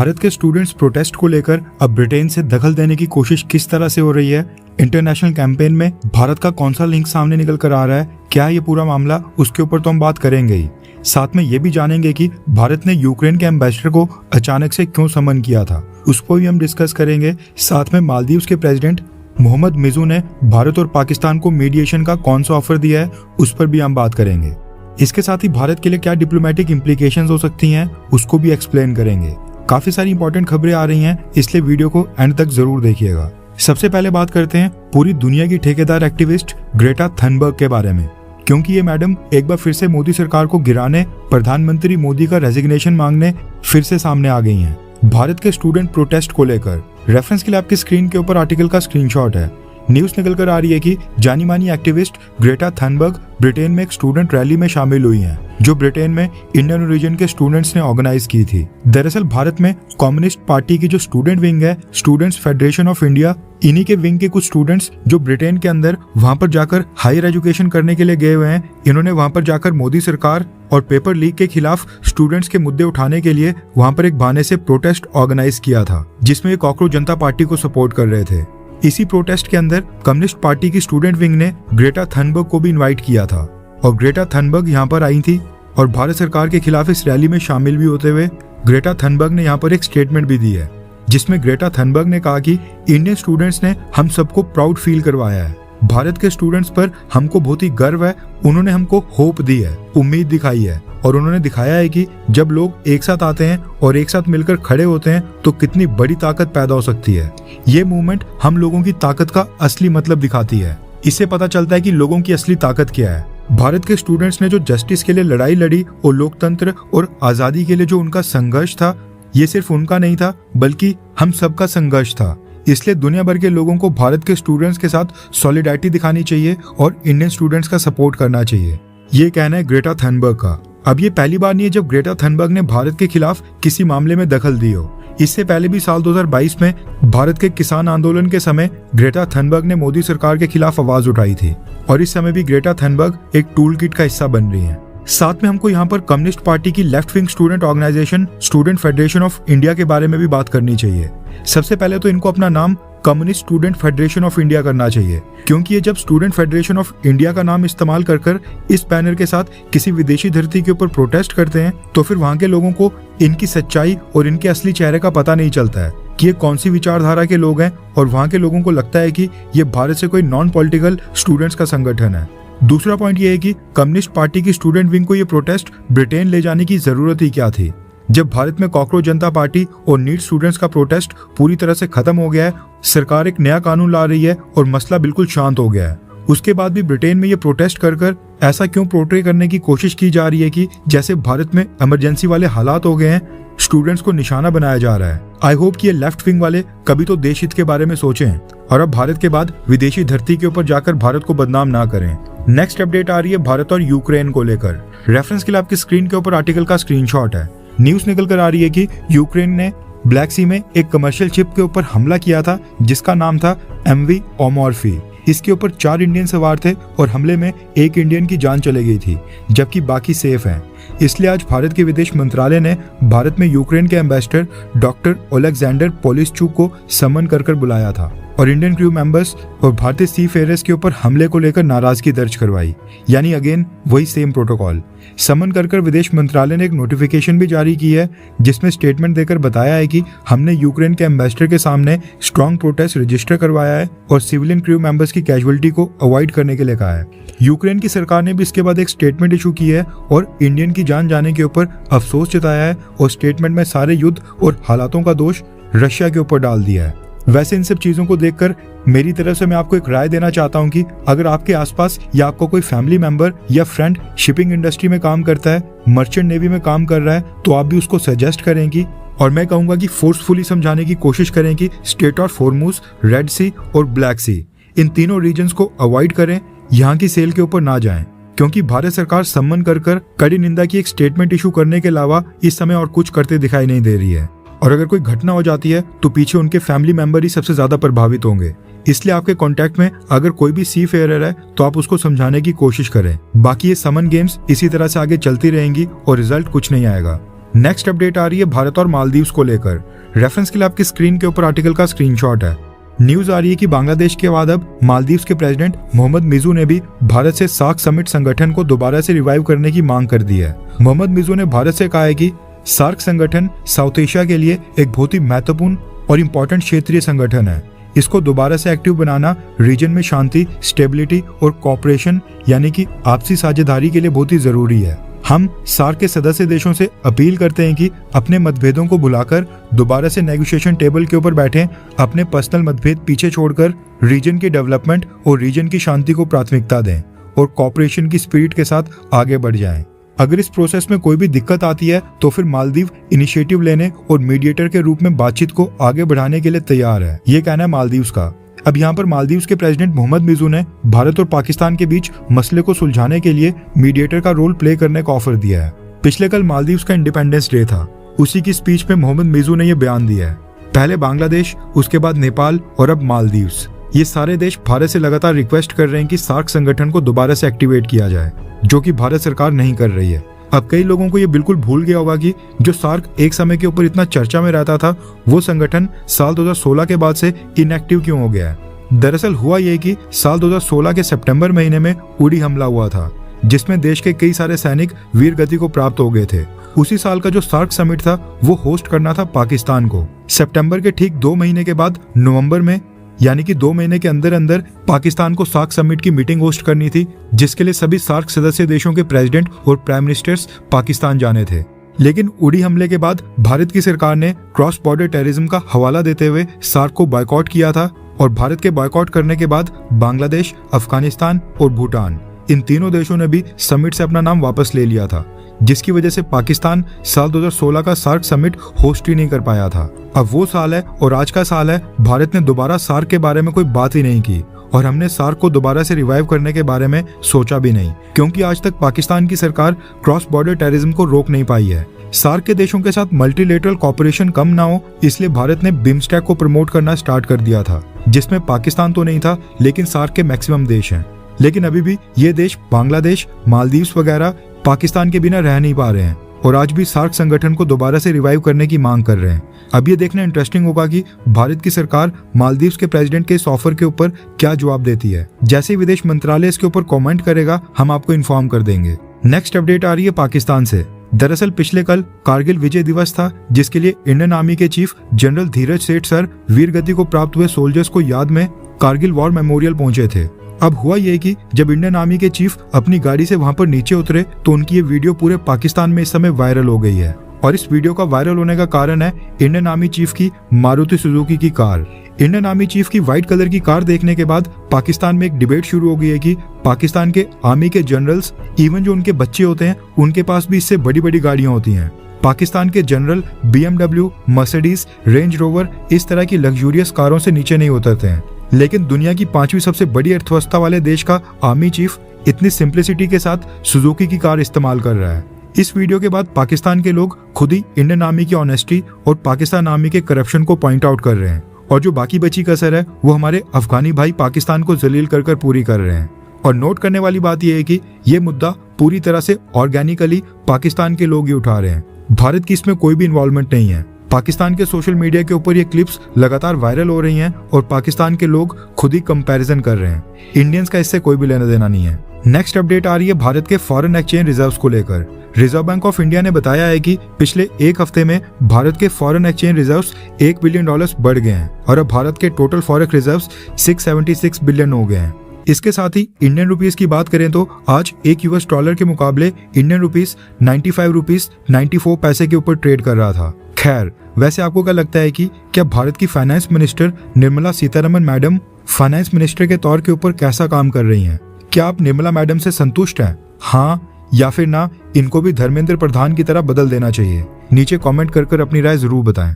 भारत के students protest को लेकर अब ब्रिटेन से दखल देने की कोशिश किस तरह से हो रही है, इंटरनेशनल कैंपेन में भारत का कौन सा लिंक सामने निकल कर आ रहा है, क्या ये पूरा मामला, उसके ऊपर तो हम बात करेंगे ही। साथ में ये भी जानेंगे कि भारत ने यूक्रेन के एम्बेसडर को अचानक से क्यों समन किया था, उसको भी हम डिस्कस करेंगे। साथ में मालदीव्स के प्रेसिडेंट मोहम्मद मिजू ने भारत और पाकिस्तान को मीडिएशन का कौन सा ऑफर दिया है, उस पर भी हम बात करेंगे। इसके साथ ही भारत के लिए क्या डिप्लोमेटिक इम्प्लीकेशंस हो सकती हैं, उसको भी एक्सप्लेन करेंगे। काफी सारी इंपॉर्टेंट खबरें आ रही हैं, इसलिए वीडियो को एंड तक जरूर देखिएगा। सबसे पहले बात करते हैं पूरी दुनिया की ठेकेदार एक्टिविस्ट ग्रेटा थनबर्ग के बारे में, क्योंकि ये मैडम एक बार फिर से मोदी सरकार को गिराने, प्रधानमंत्री मोदी का रेजिग्नेशन मांगने फिर से सामने आ गई हैं। भारत के स्टूडेंट प्रोटेस्ट को लेकर रेफरेंस के लिए आपकी स्क्रीन के ऊपर आर्टिकल का स्क्रीनशॉट है। न्यूज निकल कर आ रही है कि जानी मानी एक्टिविस्ट ग्रेटा थनबर्ग ब्रिटेन में एक स्टूडेंट रैली में शामिल हुई हैं, जो ब्रिटेन में इंडियन ओरिजिन के स्टूडेंट्स ने ऑर्गेनाइज की थी। दरअसल भारत में कम्युनिस्ट पार्टी की जो स्टूडेंट विंग है, स्टूडेंट्स फेडरेशन ऑफ इंडिया, इन्हीं के विंग के कुछ स्टूडेंट्स जो ब्रिटेन के अंदर वहां पर जाकर हायर एजुकेशन करने के लिए गए हुए हैं, इन्होंने वहां पर जाकर मोदी सरकार और पेपर लीक के खिलाफ स्टूडेंट्स के मुद्दे उठाने के लिए वहां पर एक बहाने से प्रोटेस्ट ऑर्गेनाइज किया था, जिसमें ये कॉकरोच जनता पार्टी को सपोर्ट कर रहे थे। इसी प्रोटेस्ट के अंदर कम्युनिस्ट पार्टी की स्टूडेंट विंग ने ग्रेटा थनबर्ग को भी इनवाइट किया था और ग्रेटा थनबर्ग यहाँ पर आई थी और भारत सरकार के खिलाफ इस रैली में शामिल भी होते हुए ग्रेटा थनबर्ग ने यहाँ पर एक स्टेटमेंट भी दी है, जिसमें ग्रेटा थनबर्ग ने कहा कि इंडियन स्टूडेंट्स ने हम सबको प्राउड फील करवाया है, भारत के स्टूडेंट्स पर हमको बहुत ही गर्व है, उन्होंने हमको होप दी है, उम्मीद दिखाई है और उन्होंने दिखाया है कि जब लोग एक साथ आते हैं और एक साथ मिलकर खड़े होते हैं तो कितनी बड़ी ताकत पैदा हो सकती है। ये मूवमेंट हम लोगों की ताकत का असली मतलब दिखाती है। इससे पता चलता है कि लोगों की असली ताकत क्या है। भारत के स्टूडेंट्स ने जो जस्टिस के लिए लड़ाई लड़ी और लोकतंत्र और आजादी के लिए जो उनका संघर्ष था, ये सिर्फ उनका नहीं था बल्कि हम सबका संघर्ष था। इसलिए दुनिया भर के लोगों को भारत के स्टूडेंट्स के साथ सॉलिडारिटी दिखानी चाहिए और इंडियन स्टूडेंट्स का सपोर्ट करना चाहिए। ये कहना है ग्रेटा थनबर्ग का। अब ये पहली बार नहीं है जब ग्रेटा थनबर्ग ने भारत के खिलाफ किसी मामले में दखल दी हो। इससे पहले भी साल 2022 में भारत के किसान आंदोलन के समय ग्रेटा थनबर्ग ने मोदी सरकार के खिलाफ आवाज उठाई थी और इस समय भी ग्रेटा थनबर्ग एक टूल किट का हिस्सा बन रही है। साथ में हमको यहाँ पर कम्युनिस्ट पार्टी की left wing student organisation student federation of India के बारे में भी बात करनी चाहिए। सबसे पहले तो इनको अपना नाम communist student federation of India करना चाहिए, क्योंकि ये जब स्टूडेंट फेडरेशन ऑफ इंडिया का नाम इस्तेमाल कर इस बैनर के साथ किसी विदेशी धरती के ऊपर प्रोटेस्ट करते हैं तो फिर वहाँ के लोगों को इनकी सच्चाई और इनके असली चेहरे का पता नहीं चलता है कि ये कौन सी विचारधारा के लोग हैं, और वहाँ के लोगों को लगता है कि ये भारत से कोई नॉन पॉलिटिकल स्टूडेंट्स का संगठन है। दूसरा पॉइंट ये है कि कम्युनिस्ट पार्टी की स्टूडेंट विंग को ये प्रोटेस्ट ब्रिटेन ले जाने की जरूरत ही क्या थी, जब भारत में कॉकरोच जनता पार्टी और नीट स्टूडेंट्स का प्रोटेस्ट पूरी तरह से खत्म हो गया है, सरकार एक नया कानून ला रही है और मसला बिल्कुल शांत हो गया है। उसके बाद भी ब्रिटेन में ये प्रोटेस्ट कर ऐसा क्यों पोर्ट्रे करने की कोशिश की जा रही है कि जैसे भारत में इमरजेंसी वाले हालात हो गए हैं, स्टूडेंट्स को निशाना बनाया जा रहा है। आई होप कि ये लेफ्ट विंग वाले कभी तो देश हित के बारे में सोचें और अब भारत के बाद विदेशी धरती के ऊपर जाकर भारत को बदनाम ना करें। नेक्स्ट अपडेट आ रही है भारत और यूक्रेन को लेकर। रेफरेंस के लिए आपकी स्क्रीन के ऊपर आर्टिकल का स्क्रीनशॉट है। न्यूज निकल कर आ रही है कि यूक्रेन ने ब्लैक सी में एक कमर्शियल शिप के ऊपर हमला किया था, जिसका नाम था MV ओमोर्फी। इसके ऊपर 4 इंडियन सवार थे और हमले में एक इंडियन की जान चली गई थी, जबकि बाकी सेफ हैं। इसलिए आज भारत के विदेश मंत्रालय ने भारत में यूक्रेन के एम्बेसडर डॉक्टर ओलेक्जेंडर पोलिशचुक को समन कर बुलाया था और इंडियन क्रू मेंबर्स और भारतीय सी फेयरर्स के ऊपर हमले को लेकर नाराजगी दर्ज करवाई, यानी अगेन वही सेम प्रोटोकॉल। समन कर विदेश मंत्रालय ने एक नोटिफिकेशन भी जारी की है, जिसमें स्टेटमेंट देकर बताया है कि हमने यूक्रेन के एम्बेसडर के सामने स्ट्रॉन्ग प्रोटेस्ट रजिस्टर करवाया है और सिविलियन क्रू मेंबर्स की कैजुअलिटी को अवॉइड करने के लिए कहा है। यूक्रेन की सरकार ने भी इसके बाद एक स्टेटमेंट इशू की है और इंडियन की जान जाने के ऊपर अफसोस जताया है और स्टेटमेंट में सारे युद्ध और हालातों का दोष रशिया के ऊपर डाल दिया है। वैसे इन सब चीजों को देखकर मेरी तरफ से मैं आपको एक राय देना चाहता हूं कि अगर आपके आसपास या आपका कोई फैमिली मेंबर या फ्रेंड शिपिंग इंडस्ट्री में काम करता है, मर्चेंट नेवी में काम कर रहा है, तो आप भी उसको सजेस्ट करें कि, और मैं कहूंगा कि फोर्सफुली समझाने की कोशिश करें कि स्ट्रेट ऑफ हॉर्मुज, रेड सी और ब्लैक सी, इन तीनों रीजन्स को अवॉइड करें, यहाँ की सेल के ऊपर ना जाएं, क्योंकि भारत सरकार सम्मन कर कड़ी निंदा की एक स्टेटमेंट इशू करने के अलावा इस समय और कुछ करते दिखाई नहीं दे रही है। और अगर कोई घटना हो जाती है तो पीछे उनके फैमिली मेंबर ही सबसे ज्यादा प्रभावित होंगे। इसलिए आपके कांटेक्ट में अगर कोई भी सी फेयरर है तो आप उसको समझाने की कोशिश करें। बाकी ये समन गेम्स इसी तरह से आगे चलती रहेंगी और रिजल्ट कुछ नहीं आएगा। नेक्स्ट अपडेट आ रही है भारत और मालदीव्स को लेकर। रेफरेंस के लिए आपकी स्क्रीन के ऊपर आर्टिकल का स्क्रीनशॉट है। न्यूज आ रही है कि बांग्लादेश के बाद अब मालदीव्स के प्रेसिडेंट मोहम्मद मिजू ने भी भारत से सार्क समिट संगठन को दोबारा से रिवाइव करने की मांग कर दी है। मोहम्मद मिजू ने भारत से कहा है कि सार्क संगठन साउथ एशिया के लिए एक बहुत ही महत्वपूर्ण और इम्पोर्टेंट क्षेत्रीय संगठन है। इसको दोबारा से एक्टिव बनाना रीजन में शांति, स्टेबिलिटी और कोऑपरेशन यानी कि आपसी साझेदारी के लिए बहुत ही जरूरी है। हम सार्क के सदस्य देशों से अपील करते हैं कि अपने मतभेदों को भुलाकर दोबारा से नेगोशिएशन टेबल के ऊपर बैठें, अपने पर्सनल मतभेद पीछे छोड़कर रीजन की डेवलपमेंट और रीजन की शांति को प्राथमिकता दें और कोऑपरेशन की स्पिरिट के साथ आगे बढ़ जाएं। अगर इस प्रोसेस में कोई भी दिक्कत आती है तो फिर मालदीव इनिशिएटिव लेने और मीडिएटर के रूप में बातचीत को आगे बढ़ाने के लिए तैयार है, ये कहना है मालदीव्स का। अब यहाँ पर मालदीव्स के प्रेसिडेंट मोहम्मद मिजू ने भारत और पाकिस्तान के बीच मसले को सुलझाने के लिए मीडिएटर का रोल प्ले करने का ऑफर दिया है। पिछले कल मालदीव्स का इंडिपेंडेंस डे था, उसी की स्पीच में मोहम्मद मिजू ने यह बयान दिया है। पहले बांग्लादेश, उसके बाद नेपाल और अब मालदीव्स, ये सारे देश भारत से लगातार रिक्वेस्ट कर रहे हैं कि सार्क संगठन को दोबारा से एक्टिवेट किया जाए, जो कि भारत सरकार नहीं कर रही है। अब कई लोगों को ये बिल्कुल भूल गया होगा कि जो सार्क एक समय के ऊपर इतना चर्चा में रहता था, वो संगठन साल 2016 के बाद से इनएक्टिव क्यों हो गया है। दरअसल हुआ ये कि साल 2016 के सितंबर महीने में उड़ी हमला हुआ था, जिसमें देश के कई सारे सैनिक वीर गति को प्राप्त हो गए थे। उसी साल का जो सार्क समिट था वो होस्ट करना था पाकिस्तान को। सितंबर के ठीक 2 महीने के बाद नवंबर में, यानी कि 2 महीने के अंदर अंदर पाकिस्तान को सार्क समिट की मीटिंग होस्ट करनी थी, जिसके लिए सभी सार्क सदस्य देशों के प्रेसिडेंट और प्राइम मिनिस्टर्स पाकिस्तान जाने थे। लेकिन उड़ी हमले के बाद भारत की सरकार ने क्रॉस बॉर्डर टेररिज्म का हवाला देते हुए सार्क को बॉयकॉट किया था और भारत के बॉयकॉट करने के बाद बांग्लादेश, अफगानिस्तान और भूटान, इन तीनों देशों ने भी समिट से अपना नाम वापस ले लिया था, जिसकी वजह से पाकिस्तान साल 2016 का सार्क समिट होस्ट ही नहीं कर पाया था। अब वो साल है और आज का साल है, भारत ने दोबारा सार्क के बारे में कोई बात ही नहीं की और हमने सार्क को दोबारा से रिवाइव करने के बारे में सोचा भी नहीं, क्योंकि आज तक पाकिस्तान की सरकार क्रॉस बॉर्डर टेररिज्म को रोक नहीं पाई है। सार्क के देशों के साथ मल्टीलेटरल कोऑपरेशन कम ना हो, इसलिए भारत ने बिम्स्टेक को प्रमोट करना स्टार्ट कर दिया था, जिसमें पाकिस्तान तो नहीं था लेकिन सार्क के मैक्सिमम देश हैं। लेकिन अभी भी ये देश बांग्लादेश, मालदीव्स वगैरह पाकिस्तान के बिना रह नहीं पा रहे हैं और आज भी सार्क संगठन को दोबारा से रिवाइव करने की मांग कर रहे हैं। अब ये देखना इंटरेस्टिंग होगा कि भारत की सरकार मालदीव्स के प्रेसिडेंट के इस ऑफर के ऊपर क्या जवाब देती है। जैसे विदेश मंत्रालय इसके ऊपर कमेंट करेगा, हम आपको इन्फॉर्म कर देंगे। नेक्स्ट अपडेट आ रही है पाकिस्तान से। दरअसल पिछले कल कारगिल विजय दिवस था, जिसके लिए इंडियन आर्मी के चीफ जनरल धीरज सेठ सर वीर गति को प्राप्त हुए सोल्जर्स को याद में कारगिल वॉर मेमोरियल पहुंचे थे। अब हुआ ये कि जब इंडियन आर्मी के चीफ अपनी गाड़ी से वहां पर नीचे उतरे तो उनकी ये वीडियो पूरे पाकिस्तान में इस समय वायरल हो गई है और इस वीडियो का वायरल होने का कारण है इंडियन आर्मी चीफ की मारुति सुजुकी की कार। इंडियन आर्मी चीफ की व्हाइट कलर की कार देखने के बाद पाकिस्तान में एक डिबेट शुरू हो गई है कि पाकिस्तान के आर्मी के जनरल्स, इवन जो उनके बच्चे होते हैं, उनके पास भी इससे बड़ी बड़ी गाड़ियां होती हैं। पाकिस्तान के general BMW, Mercedes, range rover इस तरह की लग्जूरियस कारों से नीचे नहीं उतरते हैं, लेकिन दुनिया की 5वीं सबसे बड़ी अर्थव्यवस्था वाले देश का आर्मी चीफ इतनी सिंप्लिसिटी के साथ सुजुकी की कार इस्तेमाल कर रहा है। इस वीडियो के बाद पाकिस्तान के लोग खुद ही इंडियन आर्मी की ऑनेस्टी और पाकिस्तान आर्मी के करप्शन को पॉइंट आउट कर रहे हैं और जो बाकी बची कसर है वो हमारे अफगानी भाई पाकिस्तान को जलील कर कर पूरी कर रहे हैं। और नोट करने वाली बात यह है कि ये मुद्दा पूरी तरह से ऑर्गेनिकली पाकिस्तान के लोग ही उठा रहे हैं, भारत की इसमें कोई भी इन्वॉल्वमेंट नहीं है। पाकिस्तान के सोशल मीडिया के ऊपर ये क्लिप्स लगातार वायरल हो रही हैं और पाकिस्तान के लोग खुद ही कंपैरिजन कर रहे हैं। इंडियंस का इससे कोई भी लेना देना नहीं है। नेक्स्ट अपडेट आ रही है भारत के फॉरेन एक्सचेंज रिजर्व्स को लेकर। रिजर्व बैंक ऑफ इंडिया ने बताया है कि पिछले एक हफ्ते में भारत के फॉरेन एक्सचेंज रिजर्व्स $1 बिलियन बढ़ गए हैं और अब भारत के टोटल फॉरेक्स रिजर्व्स 676 बिलियन हो गए हैं। इसके साथ ही इंडियन रुपीस की बात करें तो आज एक US डॉलर के मुकाबले इंडियन रुपीस 95 रुपीस 94 पैसे के ऊपर ट्रेड कर रहा था। खैर, वैसे आपको क्या लगता है कि क्या भारत की finance minister Nirmala Sitharaman madam finance minister के तौर के ऊपर कैसा काम कर रही हैं? क्या आप निर्मला मैडम से संतुष्ट हैं? हाँ या फिर ना, इनको भी धर्मेंद्र प्रधान की तरह बदल देना चाहिए? नीचे कमेंट कर अपनी राय जरूर बताएं।